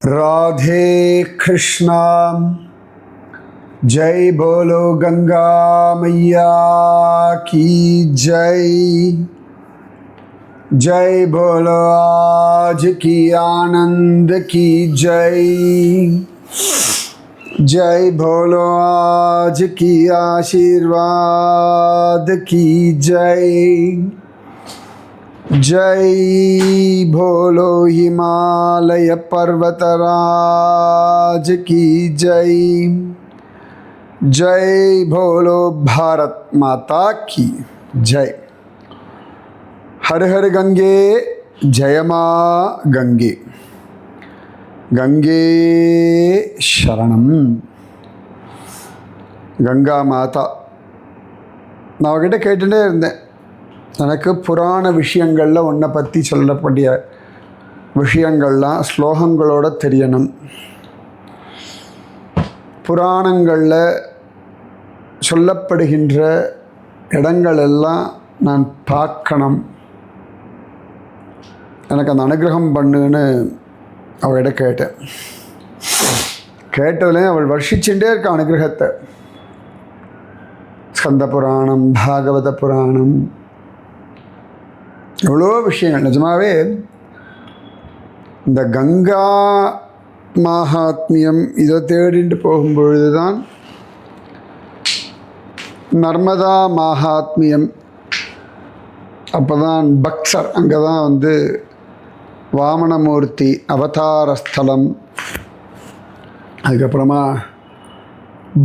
राधे कृष्णा। जय बोलो गंगा मैया की जय। जय बोलो आज की आनंद की जय। जय बोलो आज की आशीर्वाद की जय। जय बोलो हिमालय पर्वतराज की जय। जय बोलो भारत माता की जय। हर हर गंगे जय माँ गंगे। गंगे शरणम। गंगा माता நான் அவகிட்ட கேட்டுட்டே இருந்தேன். எனக்கு புராண விஷயங்களில் உன்னை பற்றி சொல்லக்கூடிய விஷயங்கள்லாம் ஸ்லோகங்களோட தெரியணும். புராணங்களில் சொல்லப்படுகின்ற இடங்களெல்லாம் நான் பார்க்கணும். எனக்கு அந்த அனுகிரகம் பண்ணுன்னு அவளிட கேட்டேன். கேட்டதுலேயும் அவள் வர்ஷிச்சுட்டே இருக்க அனுகிரகத்தை. ஸ்கந்த புராணம், பாகவத புராணம், எவ்வளோ விஷயங்கள். நிஜமாகவே இந்த கங்கா மகாத்மியம் இதை தேடிட்டு போகும்பொழுது தான் நர்மதா மகாத்மியம், அப்போ தான் பக்சர், அங்கே தான் வாமனமூர்த்தி அவதாரஸ்தலம். அதுக்கப்புறமா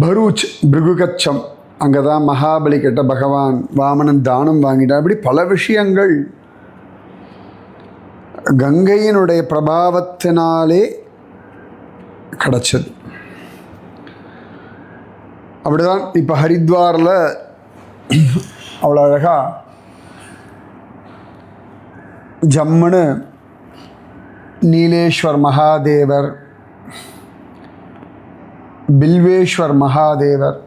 பரூச் பிருகுகச்சம், அங்கே தான் மகாபலி கிட்ட பகவான் வாமனன் தானம் வாங்கிட்டான். இப்படி பல விஷயங்கள் கங்கையினுடைய பிரபாவத்தினாலே கிடச்சது. அப்படிதான் இப்போ ஹரித்வாரில் அவ்வளோ அழகாக ஜம்முன்னு நீலேஸ்வர் மகாதேவர், பில்வேஸ்வர் மகாதேவர்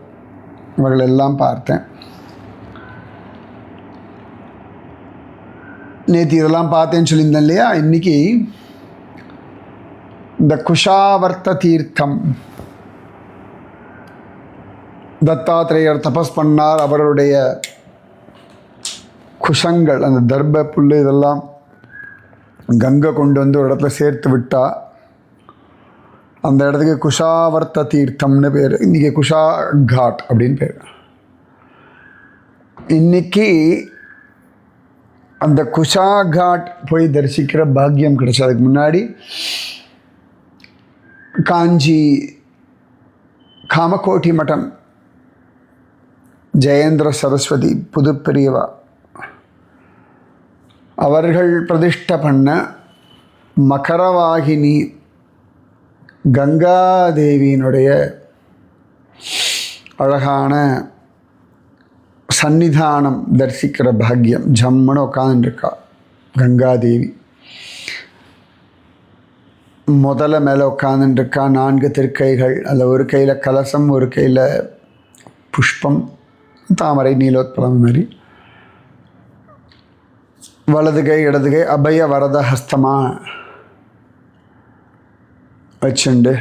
இவர்கள் எல்லாம் பார்த்தேன். நேற்று இதெல்லாம் பார்த்தேன்னு சொல்லியிருந்தேன் இல்லையா. இன்றைக்கி இந்த குஷாவர்த்த தீர்த்தம், தத்தாத்திரேயர் தபஸ் பண்ணார். அவருடைய குஷங்கள், அந்த தர்ப புல் இதெல்லாம் கங்கை கொண்டு வந்து ஒரு இடத்துல சேர்த்து விட்டா அந்த இடத்துக்கு குஷாவர்த்த தீர்த்தம்னு பேர். இன்றைக்கி குஷா காட் அப்படின்னு பேர். இன்றைக்கி அந்த குஷா காட் போய் தரிசிக்கிற பாக்கியம் கிடைச்சது. அதுக்கு முன்னாடி காஞ்சி காமகோட்டி மட்டம் ஜெயேந்திர சரஸ்வதி புதுப்பெரியவா அவர்கள் பிரதிஷ்டை பண்ண மகரவாகினி கங்காதேவியினுடைய அழகான சன்னிதானம் தரிசிக்கிற பாக்கியம். ஜம்முன்னு உட்காந்துருக்கா கங்காதேவி. முதல்ல மேலே உட்காந்துருக்கா. 4 திருக்கைகள், அதில் ஒரு கையில் கலசம், ஒரு கையில் புஷ்பம், தாமரை, நீலோத்பலம் மாதிரி. வலது கை இடது கை அபய வரத ஹஸ்தமாக வச்சுண்டு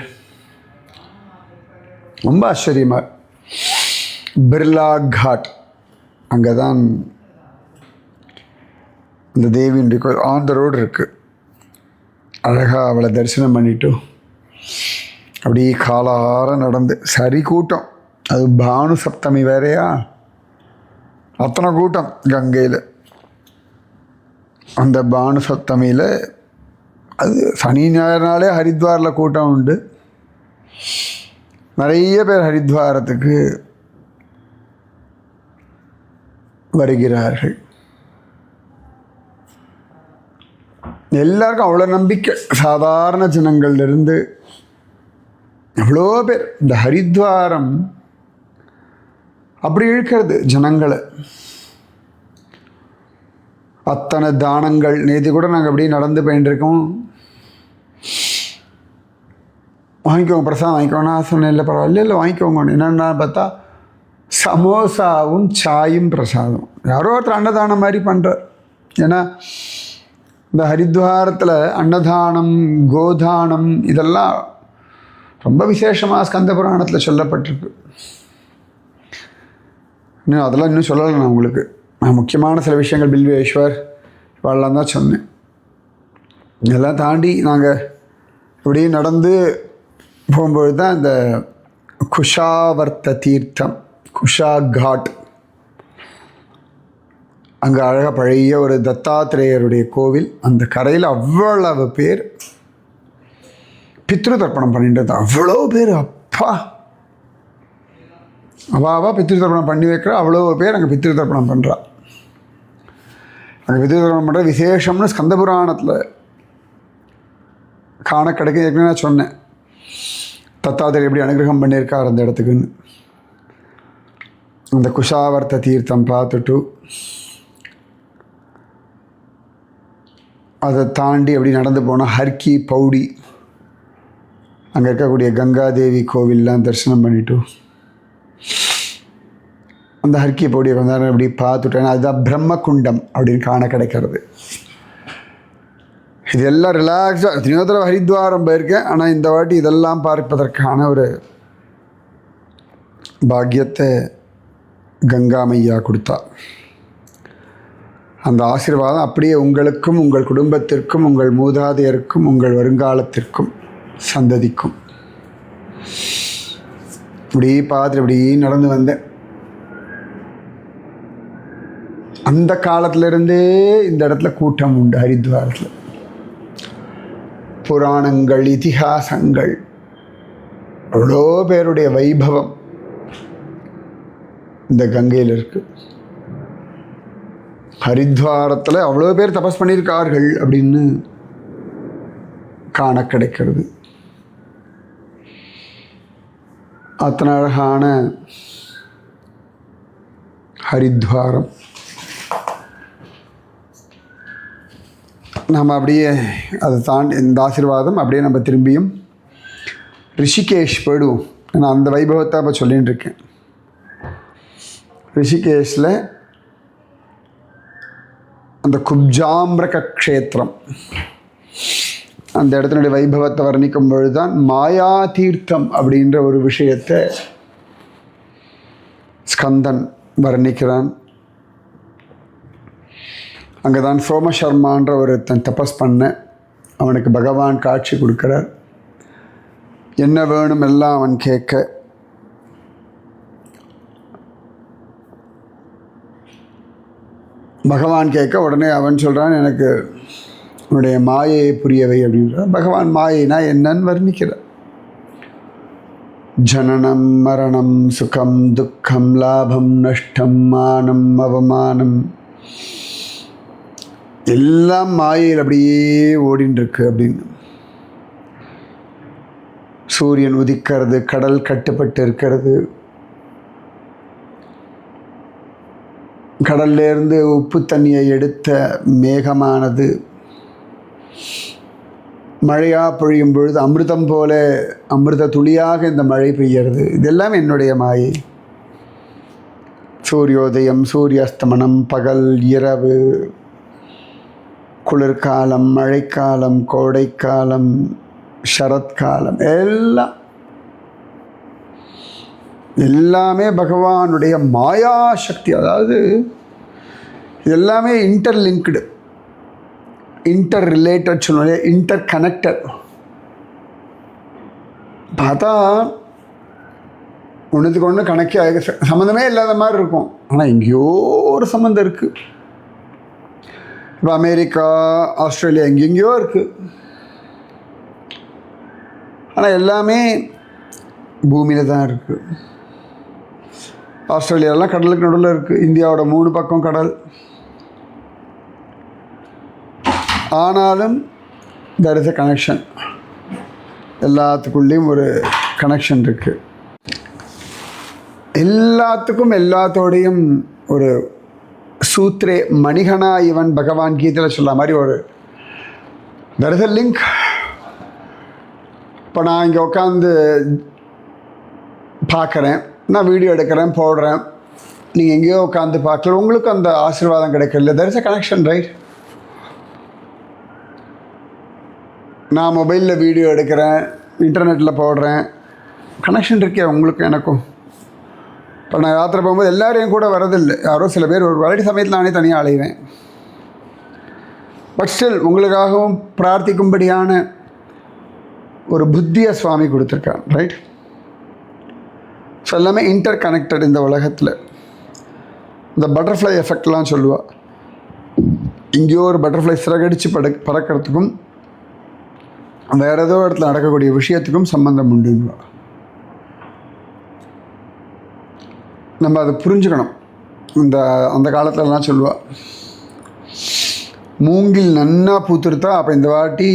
ரொம்ப ஆச்சரியமாக பிர்லா காட், அங்கே தான் இந்த தேவியினுடைய கோயில் ஆன் த ரோடு இருக்குது. அழகாக அவளை தரிசனம் பண்ணிவிட்டு அப்படியே காலார நடந்து, சரி கூட்டம். அது பானு சப்தமி வேறையா, அத்தனை கூட்டம் கங்கையில். அந்த பானு சப்தமியில் அது சனி ஞாயிறுனாலே ஹரித்வாரில் கூட்டம் உண்டு. நிறைய பேர் ஹரித்வாரத்துக்கு வருகிறார்கள். எல்லாருக்கும் அவ்வளோ நம்பிக்கை. சாதாரண ஜனங்கள்லேருந்து எவ்வளோ பேர். இந்த ஹரித்வாரம் அப்படி இழுக்கிறது ஜனங்களை. அத்தனை தானங்கள். நேற்று கூட நாங்கள் அப்படியே நடந்து போயிட்டுருக்கோம். வாங்கிக்கோங்க பிரசாதம் வாங்கிக்கோங்க. நான் சொன்னேன் இல்லை பரவாயில்ல, இல்லை வாங்கிக்கோங்க. என்னென்னா பார்த்தா சமோசாவும் சாயும் பிரசாதம். யாரோ ஒருத்தர் அன்னதானம் மாதிரி பண்ணுறார். ஏன்னா இந்த ஹரித்வாரத்தில் அன்னதானம், கோதானம் இதெல்லாம் ரொம்ப விசேஷமாக ஸ்கந்த புராணத்தில் சொல்லப்பட்டிருக்கு. அதெல்லாம் இன்னும் சொல்லலை நான் உங்களுக்கு. நான் முக்கியமான சில விஷயங்கள் பில்வேஸ்வர் இவெல்லாம் தான் சொன்னேன். இதெல்லாம் தாண்டி நாங்கள் இப்படியே நடந்து போகும்பொழுது தான் இந்த குஷாவர்த்த தீர்த்தம், குஷா காட், அங்கே அழகாக பழைய ஒரு தத்தாத்திரேயருடைய கோவில். அந்த கரையில் அவ்வளவு பேர் பித்ரு தர்ப்பணம் பண்ணிட்டு, அவ்வளோ பேர், அப்பா அவாவா பித்ரு தர்ப்பணம் பண்ணி வைக்கிற அவ்வளோ பேர் அங்கே பித்ரு தர்ப்பணம் பண்ணுறா. அங்கே பித்ரு தர்ப்பணம் பண்ணுற விசேஷம்னு ஸ்கந்த புராணத்தில் காண கிடைக்க. ஏற்கனவே நான் சொன்னேன் தத்தாத்திரேயர் எப்படி அனுகிரகம் பண்ணியிருக்கார் அந்த இடத்துக்குன்னு. அந்த குஷாவர்த்த தீர்த்தம் பார்த்துட்டு அதை தாண்டி அப்படி நடந்து போனால் ஹர்கி பௌடி, அங்கே இருக்கக்கூடிய கங்காதேவி கோவில்லாம் தரிசனம் பண்ணிவிட்டு அந்த ஹர்கி பௌடியை கொஞ்ச நேரம் அப்படி பார்த்துட்டேன். அதுதான் பிரம்மகுண்டம் அப்படின்னு காண கிடைக்கிறது. இதெல்லாம் ரிலாக்ஸாக எத்தனையோ தடவை ஹரித்வாரம் போயிருக்கேன். ஆனால் இந்த வாட்டி இதெல்லாம் பார்ப்பதற்கான ஒரு பாக்கியத்தை கங்கா மையா கொடுத்தா. அந்த ஆசீர்வாதம் அப்படியே உங்களுக்கும், உங்கள் குடும்பத்திற்கும், உங்கள் மூதாதையருக்கும், உங்கள் வருங்காலத்திற்கும், சந்ததிக்கும். இப்படி பார்த்துட்டு இப்படி நடந்து வந்தேன். அந்த காலத்திலிருந்தே இந்த இடத்துல கூட்டம் உண்டு ஹரித்வாரத்தில். புராணங்கள், இதிகாசங்கள், அவ்வளோ பேருடைய வைபவம் இந்த கங்கையில் இருக்கு. ஹரித்வாரத்தில் அவ்வளோ பேர் தபஸ் பண்ணியிருக்கார்கள் அப்படின்னு காண கிடைக்கிறது. அத்தனை அழகான ஹரித்வாரம். நம்ம அப்படியே அதை தாண்டி இந்த ஆசீர்வாதம் அப்படியே நம்ம திரும்பியும் ரிஷிகேஷ் போயிடுவோம். நான் அந்த வைபவத்தை இப்போ சொல்லின்னு இருக்கேன். ரிஷிகேஷில் அந்த குப்ஜாம்பிரக க்ஷேத்திரம், அந்த இடத்தினுடைய வைபவத்தை வர்ணிக்கும் பொழுதுதான் மாயா தீர்த்தம் அப்படின்ற ஒரு விஷயத்தை ஸ்கந்தன் வர்ணிக்கிறான். அங்கே தான் சோமசர்மான்ற ஒருத்தன் தபஸ் பண்ண, அவனுக்கு பகவான் காட்சி கொடுக்குறார். என்ன வேணும் எல்லாம் அவன் கேட்க, பகவான் கேட்க உடனே அவன் சொல்கிறான், எனக்கு உன்னுடைய மாயையை புரியவை அப்படின்றான். பகவான் மாயைனா என்னன்னு வர்ணிக்கிறார். ஜனனம், மரணம், சுகம், துக்கம், லாபம், நஷ்டம், மானம், அவமானம் எல்லாம் மாயையில் அப்படியே ஓடின்னு இருக்கு அப்படின்னு. சூரியன் உதிக்கிறது, கடல் கட்டுப்பட்டு இருக்கிறது, கடல்லேருந்து உப்பு தண்ணியை எடுத்த மேகமானது மழையாக பொழியும் பொழுது அமிர்தம் போல அமிர்த துளியாக இந்த மழை பெய்கிறது. இதெல்லாம் என்னுடைய மாயை. சூரியோதயம், சூரியஸ்தமனம், பகல், இரவு, குளிர்காலம், மழைக்காலம், கோடைக்காலம், சரத்காலம், எல்லாமே பகவானுடைய மாயா சக்தி. அதாவது எல்லாமே இன்டர்லிங்க்டு, இன்டர் ரிலேட்டட் சொல்லுவாங்க, இன்டர் கனெக்டட். பார்த்தா ஒன்றுத்துக்கு ஒன்று கணக்கே சம்மந்தமே இல்லாத மாதிரி இருக்கும். ஆனால் எங்கேயோ ஒரு சம்மந்தம் இருக்குது. இப்போ அமெரிக்கா, ஆஸ்திரேலியா எங்கெங்கேயோ இருக்குது. ஆனால் எல்லாமே பூமியில் தான் இருக்குது. ஆஸ்திரேலியாலாம் கடலுக்கு நடுவில் இருக்குது. இந்தியாவோட 3 பக்கம் கடல். ஆனாலும் there is a கனெக்ஷன். எல்லாத்துக்குள்ளேயும் ஒரு கனெக்ஷன் இருக்குது. எல்லாத்துக்கும் எல்லாத்தோடையும் ஒரு சூத்ரே மணிகனா இவன் பகவான் கீதையில் சொல்ல மாதிரி ஒரு there is a link. இப்போ நான் இங்கே உட்காந்து பார்க்குறேன், நான் வீடியோ எடுக்கிறேன், போடுறேன், நீங்கள் எங்கேயோ உட்காந்து பார்க்கல, உங்களுக்கு அந்த ஆசீர்வாதம் கிடைக்கல. there is a connection, right? நான் மொபைலில் வீடியோ எடுக்கிறேன், இன்டர்நெட்டில் போடுறேன், கனெக்ஷன் இருக்கே உங்களுக்கும் எனக்கும். இப்போ நான் யாத்திரை போகும்போது எல்லோரும் கூட வரதில்லை, யாரோ சில பேர் ஒரு வெரைட்டி சமயத்தில் நானே தனியாக அலைவேன். பட் ஸ்டில் உங்களுக்காகவும் பிரார்த்திக்கும்படியான ஒரு புத்தியை சுவாமி கொடுத்துருக்கான், ரைட்? ஸோ எல்லாமே இன்டர் கனெக்டட் இந்த உலகத்தில். இந்த பட்டர்ஃப்ளை எஃபெக்ட்லாம் சொல்லுவாள். இங்கேயோ ஒரு பட்டர்ஃப்ளை சிறகடித்து பறக்கிறதுக்கும் வேறு ஏதோ இடத்துல நடக்கக்கூடிய விஷயத்துக்கும் சம்மந்தம் உண்டுவா. நம்ம அதை புரிஞ்சுக்கணும். அந்த காலத்துலலாம் சொல்லுவாள், மூங்கில் நன்னா பூத்துருத்தா அப்போ இந்த வாட்டி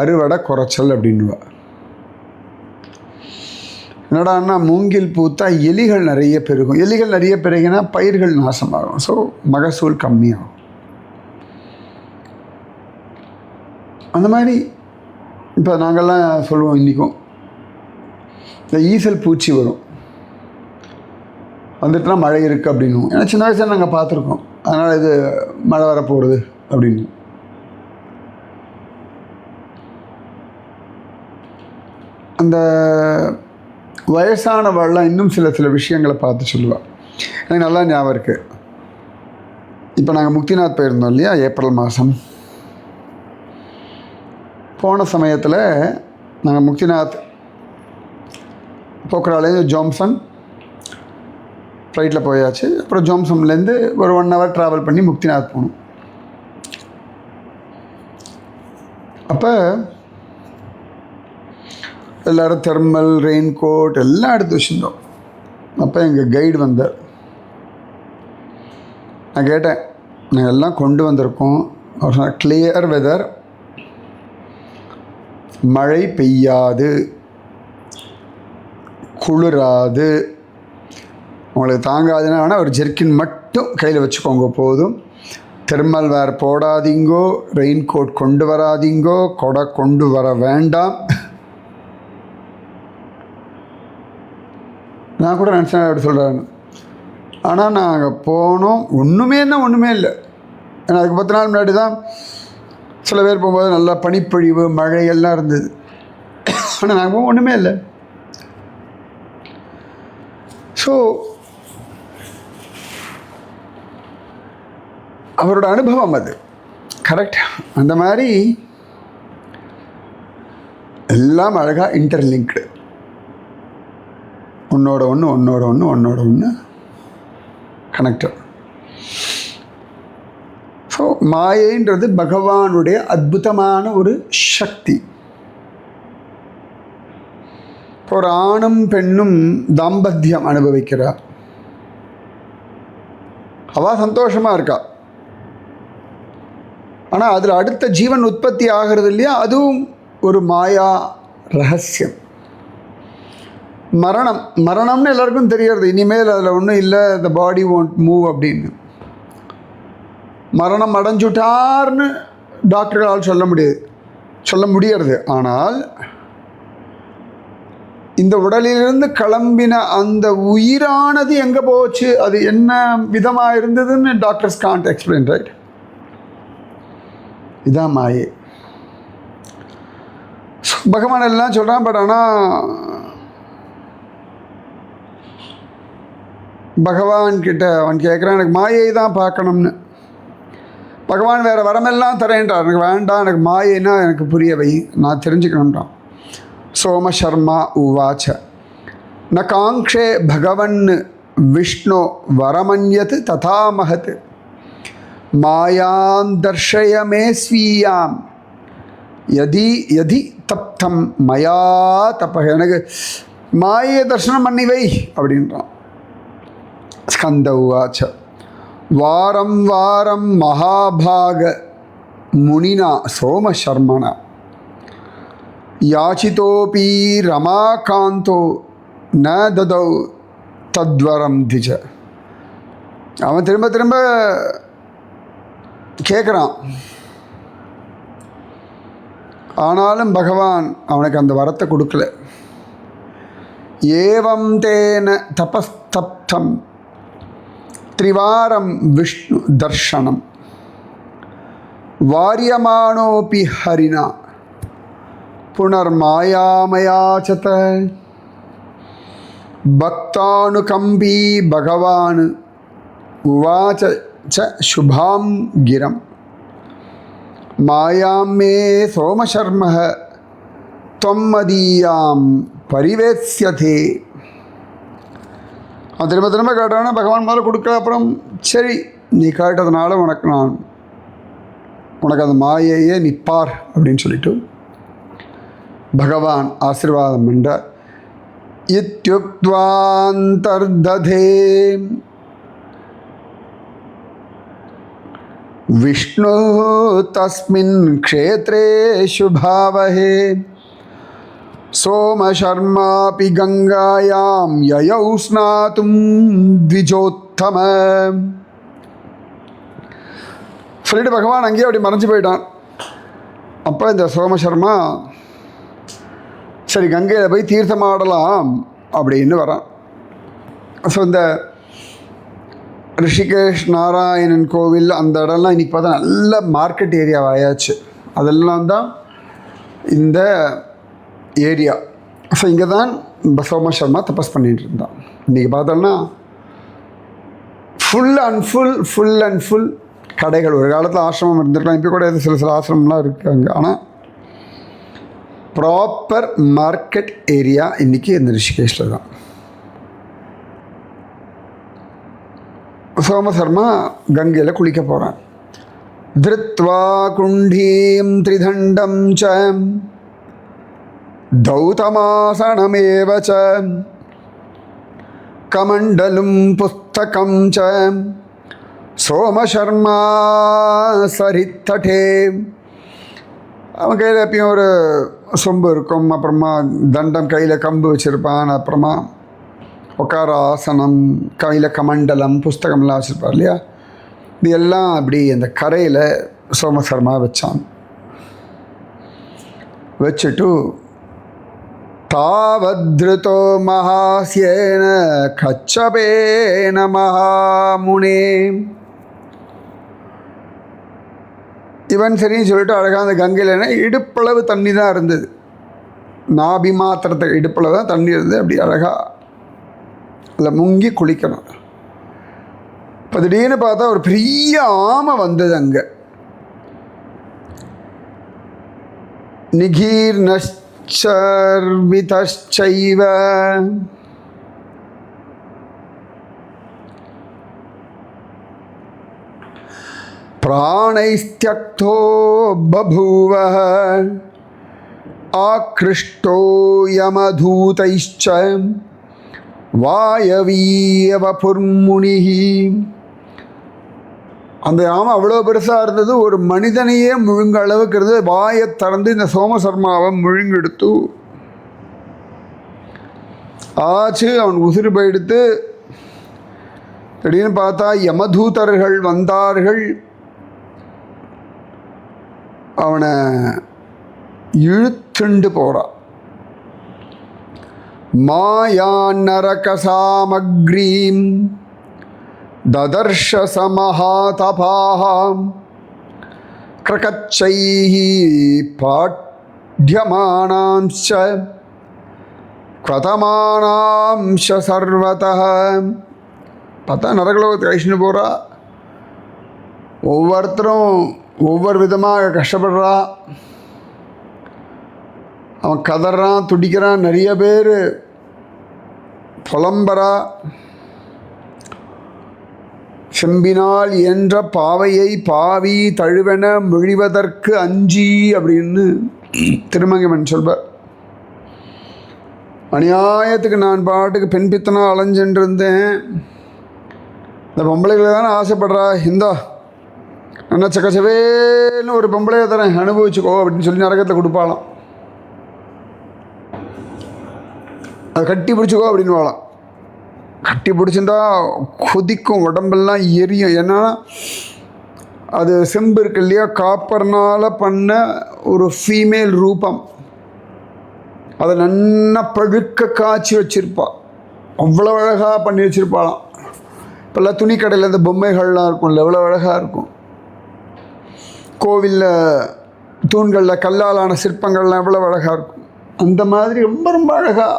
அறுவடை குறைச்சல் அப்படின்வா. என்னடான்னா மூங்கில் பூத்தா எலிகள் நிறைய பெருகும், எலிகள் நிறைய பெருகினா பயிர்கள் நாசமாகும், ஸோ மகசூல் கம்மியாகும். அந்த மாதிரி இப்போ நாங்கள்லாம் சொல்லுவோம், இன்றைக்கும் இந்த ஈசல் பூச்சி வரும், வந்துட்டுனா மழை இருக்குது அப்படின்னும். ஏன்னா சின்ன வயசில் நாங்கள் பார்த்துருக்கோம், அதனால் இது மழை வரப்போகிறது அப்படின்னு. அந்த வயசானவாள்லாம் இன்னும் சில விஷயங்களை பார்த்து சொல்லுவாள். எனக்கு நல்லா ஞாபகம் இருக்குது. இப்போ நாங்கள் முக்திநாத் போயிருந்தோம் இல்லையா, ஏப்ரல் மாதம். போன சமயத்தில் நாங்கள் முக்திநாத் போக்ராலேருந்து ஜாம்சன் ஃப்ளைட்டில் போயாச்சு. அப்புறம் ஜாம்சன்லேருந்து ஒரு 1 hour ட்ராவல் பண்ணி முக்திநாத் போகணும். அப்போ எல்லோரும் தெர்மல், ரெயின் கோட் எல்லாம் எடுத்து வச்சுருந்தோம். அப்போ எங்கள் கைடு வந்தார். நான் கேட்டேன், நாங்கள் எல்லாம் கொண்டு வந்திருக்கோம். அவர் சொன்னார், கிளியர் வெதர், மழை பெய்யாது, குளிராது, உங்களுக்கு தாங்காதுன்னா வேணால் ஒரு ஜெர்க்கின் மட்டும் கையில் வச்சுக்கோங்க போதும். தெர்மல் வேர் போடாதீங்கோ, ரெயின் கோட் கொண்டு வராதீங்கோ, கொடை கொண்டு வர வேண்டாம். நான் கூட நினச்சேன் அப்படி சொல்கிறாங்க. ஆனால் நாங்கள் போனோம், ஒன்றுமே இல்லை. ஏன்னா அதுக்கு 10 நாள் முன்னாடி தான் சில பேர் போகும்போது நல்லா பனிப்பொழிவு, மழை எல்லாம் இருந்தது. ஆனால் நாங்கள் போக ஒன்றுமே இல்லை. ஸோ அவரோட அனுபவம் அது கரெக்ட். அந்த மாதிரி எல்லாம் அழகாக இன்டர்லிங்க்டு, ஒன்றோட ஒன்று கனெக்டட். ஸோ மாயைன்றது பகவானுடைய அற்புதமான ஒரு சக்தி. ஒரு ஆணும் பெண்ணும் தாம்பத்தியம் அனுபவிக்கிறார், அவள் சந்தோஷமாக இருக்கா. ஆனால் அதில் அடுத்த ஜீவன் உற்பத்தி ஆகிறது இல்லையா, அதுவும் ஒரு மாயா ரகசியம். மரணம்னு எல்லாருக்கும் தெரியறது, இனிமேல் அதில் ஒன்றும் இல்லை, த பாடி won't மூவ் அப்படின்னு. மரணம் அடைஞ்சுட்டார்னு டாக்டர்களால் சொல்ல முடியறது. ஆனால் இந்த உடலிலிருந்து கிளம்பின அந்த உயிரானது எங்கே போச்சு, அது என்ன விதமாக இருந்ததுன்னு டாக்டர்ஸ் காண்ட் எக்ஸ்பிளைன், ரைட்? இதான் மாயை. பகவான் எல்லாம் சொல்கிறான். பட் ஆனால் பகவான்கிட்ட அவன் கேட்குறான், எனக்கு மாயை தான் பார்க்கணும்னு. பகவான் வேறு வரமெல்லாம் தரேன்றார், எனக்கு வேண்டாம், எனக்கு மாயைன்னா எனக்கு புரிய வை, நான் தெரிஞ்சுக்கணுன்றான். சோம சர்மா உவாச்ச ந காங்க்ஷே பகவன் விஷ்ணு வரமன்யத் ததா மகத் மாயாம் தர்ஷயமே ஸ்வீயாம் யதி தப்தம் மயா தப்ப, எனக்கு மாயை தர்சனம் பண்ணி வை அப்படின்றான். ஸ்கந்த உவாச்ச வாரம் வாரம் மகாபாக முனினா சோமசர்மணா யாச்சிதோபி ரமாகாந்தோ ந ததௌ தத்வரம் திஜ. அவன் திரும்ப திரும்ப கேட்குறான், ஆனாலும் பகவான் அவனுக்கு அந்த வரத்தை கொடுக்கல. ஏவம் தேன தபஸ்தப்தம் திரிவாரம் விஷ்ணு தர்ஷனம் வாரியமானோபி ஹரினா புனர்மாயாமயாச்சத பக்தானுகம்பி பகவான் உவாச்ச ச சுபாம் கிரம் மாயாம் மே சோமசர்ம தொம்மதீயாம் பரிவேத்யதே. அவன் திரும்ப திரும்ப கேட்டானா பகவான் முதல்ல கொடுக்கல. அப்புறம் சரி நீ கேட்டதுனால உனக்கு அந்த மாயையே நிற்பார் அப்படின்னு சொல்லிட்டு பகவான் ஆசீர்வாதம் பண்ணுறார். இத்யுக்த்வாந்தர்ததே விஷ்ணு தஸ்மின் க்ஷேத்ரே சுபாவஹே சோமசர்மாபி கங்காயாம் யயௌ ஸ்நாதும் த்விஜோத்தம. சொல்லிட்டு பகவான் அங்கேயே அப்படி மறைஞ்சு போயிட்டான். அப்போ இந்த சோமசர்மா சரி கங்கையில் போய் தீர்த்தமாடலாம் அப்படின்னு வரான். ஸோ இந்த ரிஷிகேஷ் நாராயணன் கோவில் அந்த இடம்லாம் இன்றைக்கி பார்த்தா நல்ல மார்க்கெட் ஏரியாவாயாச்சு. அதெல்லாம் தான் இந்த ஏரியா. ஸோ இங்கே தான் சோமசர்மா தபஸ் பண்ணிகிட்டு இருந்தான். இன்றைக்கி பார்த்தோன்னா ஃபுல் அண்ட் ஃபுல் கடைகள். ஒரு காலத்தில் ஆசிரமம் இருந்திருக்கலாம், இப்போ கூட சில ஆசிரமம்லாம் இருக்காங்க. ஆனால் ப்ராப்பர் மார்க்கெட் ஏரியா இன்றைக்கி இந்த ரிஷிகேஷில் தான். சோமசர்மா கங்கையில் குளிக்க போகிறான். திருத்வா குண்டீம் திரிதண்டம் ச தௌதமாசனமேவ ச கமண்டலும் புஸ்தகம் ச சோமசர்மா சரித்தடே. அவன் கையில் எப்பயும் ஒரு சொம்பு இருக்கும், அப்புறமா தண்டம் கையில் கம்பு வச்சுருப்பான், அப்புறமா உட்கார ஆசனம், கையில் கமண்டலம் புஸ்தகம்லாம் வச்சுருப்பார் இல்லையா. இது எல்லாம் அப்படி அந்த கரையில் சோமசர்மா வச்சான். வச்சுட்டு தாவத்ருதோ மகாஸ்யேன கச்சபேன மகாமுனே. இவன் சரின்னு சொல்லிட்டு அழகாக அந்த கங்கையில் இடுப்பளவு தண்ணி தான் இருந்தது. நாபி மாத்திரத்தை இடுப்பளவு தான் தண்ணி இருந்தது. அப்படி அழகாக அதில் முங்கி குளிக்கணும். இப்போ திடீர்னு பார்த்தா ஒரு பெரிய ஆமை வந்தது அங்கே. நிகீர்ணச்சர்விதச்சைவ பிராணைஸ்த்யக்தோ பபூவ ஆக்ருஷ்டோ யமதூதைச்ச வாயவீயவ புர்முனிஹி. அந்த ஆமை அவ்வளோ பெருசாக இருந்தது, ஒரு மனிதனையே முழுங்க அளவுக்கு இருந்தது. வாயை திறந்து இந்த சோமசர்மாவை முழுங்கெடுத்து ஆச்சு. அவன் உசிறு போயிடுத்து. திடீர்னு பார்த்தா யமதூதர்கள் வந்தார்கள். அவனை இழுத்துண்டு போகிறான். மாயா நரகசாமக்ரீம் ததர்ஷ சமஹாதபாஹம் கிரகச்சைஹி பாட்யமானாம்ச்ச க்வதமானாம்ச்ச சர்வதஹ. பார்த்தா நரகலோகத்துக்கு அழிச்சுன்னு போகிறா. ஒவ்வொருத்தரும் ஒவ்வொரு விதமாக கஷ்டப்படுறா. அவன் கதறான், துடிக்கிறான். நிறைய பேர் புலம்பரா. செம்பினால் என்ற பாவையை பாவி தழுவென மொழிவதற்கு அஞ்சி அப்படின்னு திருமங்கமன் சொல்வார். அநியாயத்துக்கு நான் பாட்டுக்கு பெண் பித்தனா அலைஞ்சுட்டு இருந்தேன். இந்த பொம்பளைகளை தானே ஆசைப்படுறா. இந்தா என்ன சக்கச்சவேன்னு ஒரு பொம்பளையை தரேன், அனுபவிச்சுக்கோ அப்படின்னு சொல்லி நரகத்தில் கொடுப்பாளாம். அதை கட்டி பிடிச்சிக்கோ அப்படின்னு வாழலாம். கட்டி பிடிச்சிருந்தா கொதிக்கும், உடம்பெல்லாம் எரியும். ஏன்னா அது செம்பு இருக்கு இல்லையா, காப்பர்னால் பண்ண ஒரு ஃபீமேல் ரூபம். அதை நல்லா பழுக்க காய்ச்சி வச்சுருப்பாள். அவ்வளோ அழகாக பண்ணி வச்சுருப்பாளாம். இப்போல்லாம் துணி கடையில் இந்த பொம்மைகள்லாம் இருக்கும்ல, எவ்வளோ அழகாக இருக்கும். கோவிலில் தூண்களில் கல்லாலான சிற்பங்கள்லாம் எவ்வளோ அழகாக இருக்கும். அந்த மாதிரி ரொம்ப ரொம்ப அழகாக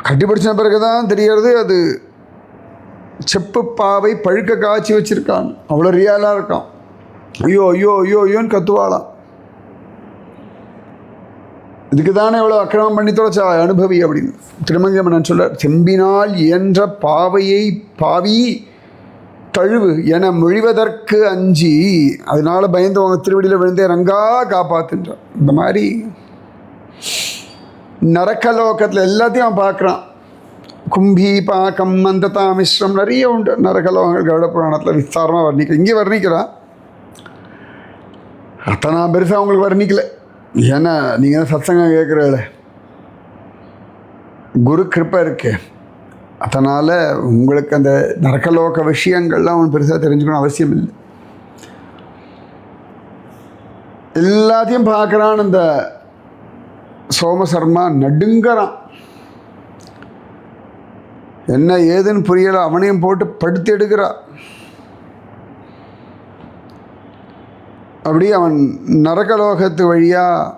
கட்டிப்பிடிச்ச பிறகு தான் தெரியறது அது செப்பு பாவை பழுக்க காய்ச்சி வச்சுருக்காங்க. அவ்வளோ ரியலாக இருக்கான். ஐயோ ஐயோ ஐயோ ஐயோன்னு கத்துவாளாம். இதுக்கு தானே எவ்வளோ அக்கிரமம் பண்ணி தொலைச்சா அனுபவி அப்படின்னு திருமங்கமன்னன் சொல்ல, செம்பினால் இயன்ற பாவையை பாவி தழுவு என மொழிவதற்கு அஞ்சி, அதனால பயந்து அவங்க திருவடியில் விழுந்தே ரங்கா காப்பாத்துன்றான். இந்த மாதிரி நரகலோகத்தில் எல்லாத்தையும் அவன் பார்க்குறான். கும்பி பாக்கம் மந்ததா மிஸ்ரம் நிறைய உண்டு நரகலோகங்கள். கருட புராணத்தில் விஸ்தாரமாக வர்ணிக்க இங்கே வர்ணிக்கிறான். அத்தனை நான் பெருசாக உங்களுக்கு வர்ணிக்கலை. ஏன்னா நீங்கள் தான் சத்சங்கம் கேட்குறல, குரு கிருப்பை இருக்கு. அதனால் உங்களுக்கு அந்த நரகலோக விஷயங்கள்லாம் ஒன்று பெருசாக தெரிஞ்சுக்கணும் அவசியம் இல்லை. எல்லாத்தையும் பார்க்குறான். இந்த சோமசர்மா நடுங்கிறான். என்ன ஏதுன்னு புரியலை. அவனையும் போட்டு படுத்து எடுக்கிறான். அப்படி அவன் நரகலோகத்து வழியாக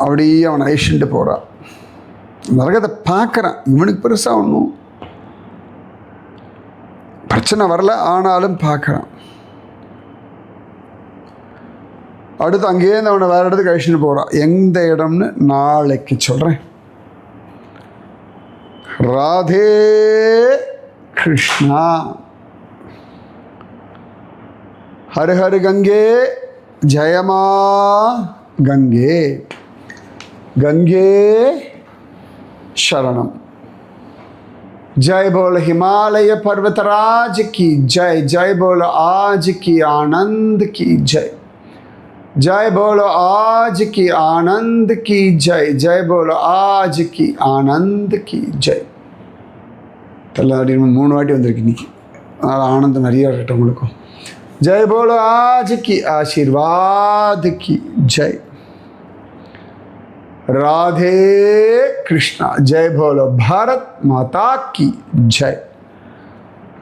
அப்படி அவன் அழிச்சுட்டு போகிறான். நரகத்தை பார்க்குறான். இவனுக்கு பெருசாக ஒன்றும் பிரச்சனை வரல, ஆனாலும் பார்க்குறான். அடுத்து அங்கேருந்து அவனை வேறு இடத்துக்கு அழிச்சுட்டு போகிறான். எந்த இடம்னு நாளைக்கு சொல்கிறேன். ராதே கிருஷ்ணா. हर हर गंगे जयमा गंगे गंगे शरणम. जय बोल हिमालय पर्वतराज की जय. जय बोल आज की आनंद की जय. जय बोलो आज की आनंद की जय. जय बोलो आज की आनंद की जय. तल्लाड़ी 3 வாட்டி வந்திருக்கு இன்னைக்கு. ஆனந்தம் நிறையா இருக்கட்டும் உங்களுக்கும். जय बोलो आज की आशीर्वाद की जय. राधे कृष्णा. जय बोलो भारत माता की जय.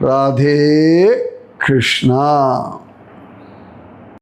राधे कृष्णा.